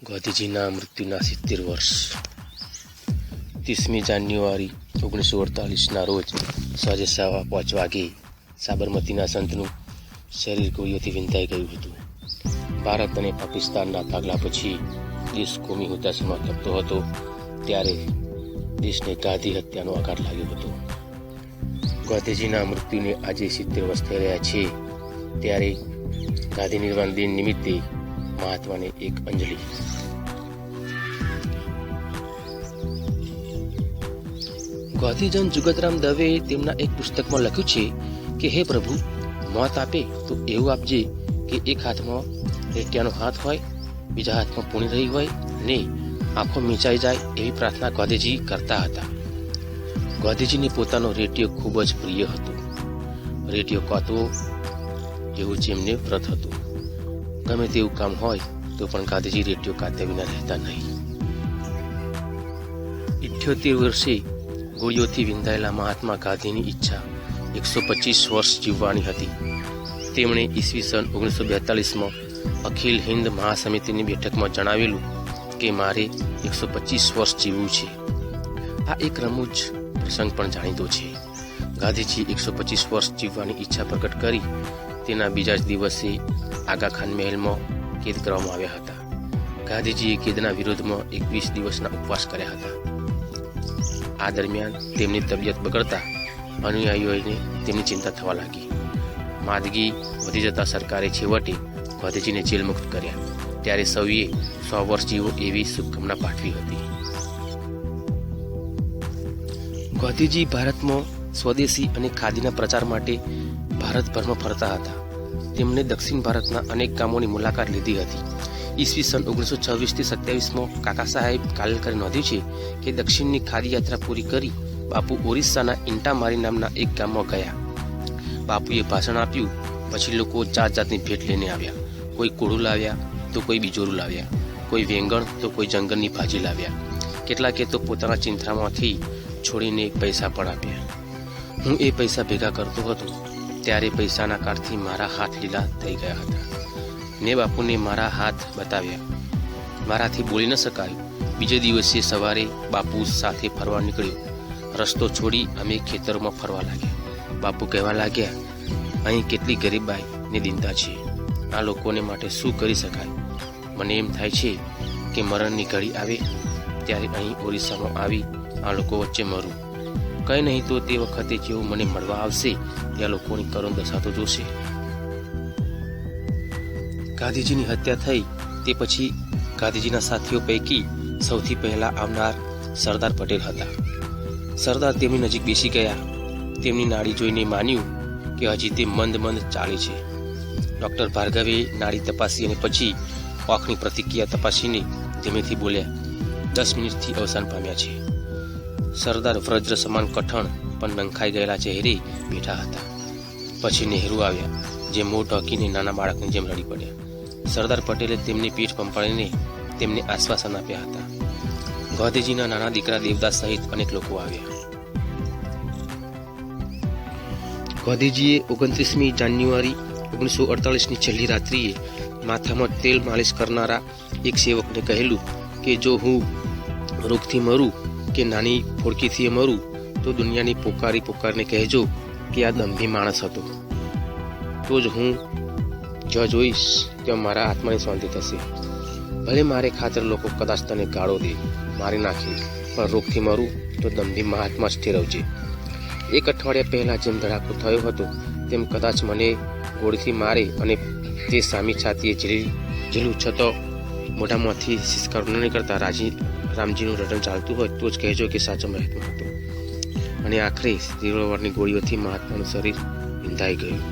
ગાંધીજીના મૃત્યુના 70 વર્ષ 30મી જાન્યુઆરી 1948ના રોજ સાંજે 5:15 વાગે સાબરમતીના સંતનું શરીર ગોળીઓથી વિંધાઈ ગયું હતું. ભારત અને પાકિસ્તાનના ભાગલા પછી દેશ કોમી હુતાશમાં તપતો હતો ત્યારે દેશને ગાંધી હત્યાનો આઘાત લાગ્યો હતો. ગાંધીજીના મૃત્યુને આજે 70 વર્ષ થઈ રહ્યા છે ત્યારે ગાંધી નિર્વાણ દિન નિમિત્તે મહાત્માને એક અંજલિ. ગાંધીજન જુગતરામ દવેએ તેમના એક પુસ્તકમાં લખ્યું છે કે હે પ્રભુ, મોત આપે તો એવું આપજે કે એક હાથમાં રેટિયાનો હાથ હોય, બીજા હાથમાં પૂણી રહી હોય ને આંખો મીંચાઈ જાય એવી પ્રાર્થના ગાંધીજી કરતા હતા. ગાંધીજીને પોતાનો રેડિયો ખૂબ જ પ્રિય હતો. રેડિયો કાતવો એવું જેમને વ્રત હતું. ગમે તેવું કામ હોય તો પણ ગાંધીજી રેડિયો કાત્યા વિના રહેતા નહીં. 78 વર્ષે ગોળીઓથી વિંધાયેલા મહાત્મા ગાંધીની ઈચ્છા 125 વર્ષ જીવવાની હતી. તેમણે ઈસવીસન 1942માં અખિલ હિન્દ મહાસમિતિની બેઠકમાં જણાવેલું કે મારે 125 વર્ષ જીવવું છે. આ એક રમૂજ પ્રસંગ પણ જાણીતો છે. ગાંધીજી 125 વર્ષ જીવવાની ઈચ્છા પ્રગટ કરી તેના બીજા જ દિવસે આગા ખાન મહેલમાં કેદ કરવામાં આવ્યા હતા. ગાંધીજીએ કેદના વિરોધમાં 21 દિવસના ઉપવાસ કર્યા હતા. આ દરમિયાન તેમની તબિયત બગડતા અનુયાયીઓને તેમની ચિંતા થવા લાગી. માંદગી વધી જતા સરકારે છેવટે ગાંધીજીને જેલ મુક્ત કર્યા. ત્યારે સૌએ 100 વર્ષ જીવો એવી શુભકામના પાઠવી હતી. ગાંધીજી ભારતમાં સ્વદેશી અને ખાદીના પ્રચાર માટે ભારતભરમાં ફરતા હતા. તેમણે દક્ષિણ ભારતના અનેક ગામોની મુલાકાત લીધી હતી. ઈસવીસન 1926 થી 27માં કાકા સાહેબ કાલેલકરે નોંધ્યું છે કે દક્ષિણની ખાદી યાત્રા પૂરી કરી બાપુ ઓરિસ્સાના ઇન્ટામારી નામના એક ગામમાં ગયા. બાપુએ ભાષણ આપ્યું. પછી લોકો જાત જાતની ભેટ લઈને આવ્યા. કોઈ કોળું લાવ્યા તો કોઈ બીજોરું લાવ્યા, કોઈ વેંગણ તો કોઈ જંગલની ભાજી લાવ્યા. કેટલાકે તો પોતાના ચિંથરામાંથી છોડીને પૈસા પણ આપ્યા. હું એ પૈસા ભેગા કરતો હતો ત્યારે પૈસાના કારથી મારા હાથ લીલા થઈ ગયા હતા. મેં બાપુને મારા હાથ બતાવ્યા. મારાથી બોલી ન શકાયું. બીજે દિવસે સવારે બાપુ સાથે ફરવા નીકળ્યો. રસ્તો છોડી અમે ખેતરોમાં ફરવા લાગ્યા. બાપુ કહેવા લાગ્યા, અહીં કેટલી ગરીબાઈ ને દીનતા છે. આ લોકોને માટે શું કરી શકાય? મને એમ થાય છે કે મરણની ઘડી આવે ત્યારે અહીં ઓરિસ્સામાં આવી આ લોકો વચ્ચે મરું. કંઈ નહીં તો તે વખતે જેવું મને મળવા આવશે ત્યાં લોકોની કરુણ દશા તો જોશે. ગાંધીજીની હત્યા થઈ તે પછી ગાંધીજીના સાથીઓ પૈકી સૌથી પહેલા આવનાર સરદાર પટેલ હતા. સરદાર તેમની નજીક બેસી ગયા. તેમની નાડી જોઈને માન્યું કે હજી તે મંદ મંદ ચાલે છે. ડૉક્ટર ભાર્ગવે નાડી તપાસી અને પછી આંખની પ્રતિક્રિયા તપાસીને ધીમેથી બોલ્યા, 10 મિનિટથી અવસાન પામ્યા છે. સરદાર વજ્ર સમાન કઠણ પણ નંખાઈ ગયેલા ચહેરે બેઠા હતા. પછી નહેરુ આવ્યા, જે મોં ઢોકીને નાના બાળકની જેમ રડી પડ્યા. સરદાર પટેલે તેમની પીઠ પંપાળીને તેમને આશ્વાસન આપ્યા હતા. ગાંધીજીના નાના દીકરા દેવદાસ સહિત અનેક લોકો આવ્યા. ગાંધીજીએ 29મી જાન્યુઆરી 1948ની છેલ્લી રાત્રિએ માથામાં તેલ માલિશ કરનારા એક સેવકને કહેલું કે જો હું રોગથી મરું કે નાની ફોડકીથી મરું તો દુનિયાની પોકારીને કહેજો કે આ દંભી માણસ હતો. તો જ હું જ્યાં જોઈશ ત્યાં મારા આત્માની શાંતિ થશે. ભલે મારે ખાતર લોકો કદાચ તને ગાળો દે, મારી નાખે, પણ રોગથી મરું તો દંભી મહાત્મા જ ઠેરવજે. એક અઠવાડિયા પહેલા જેમ ધડાકો થયો હતો તેમ કદાચ મને ગોળીથી મારે અને તે સામી છાતીએ ઝીલું છતો મોઢામાંથી સિસકારો ન નીકળતા રામજીનું રટણ ચાલતું હોય તો જ કહેજો કે સાચો મહાત્મા હતો. અને આખરે તીવ્રવારની ગોળીઓથી મહાત્માનું શરીર વિંધાઈ ગયું.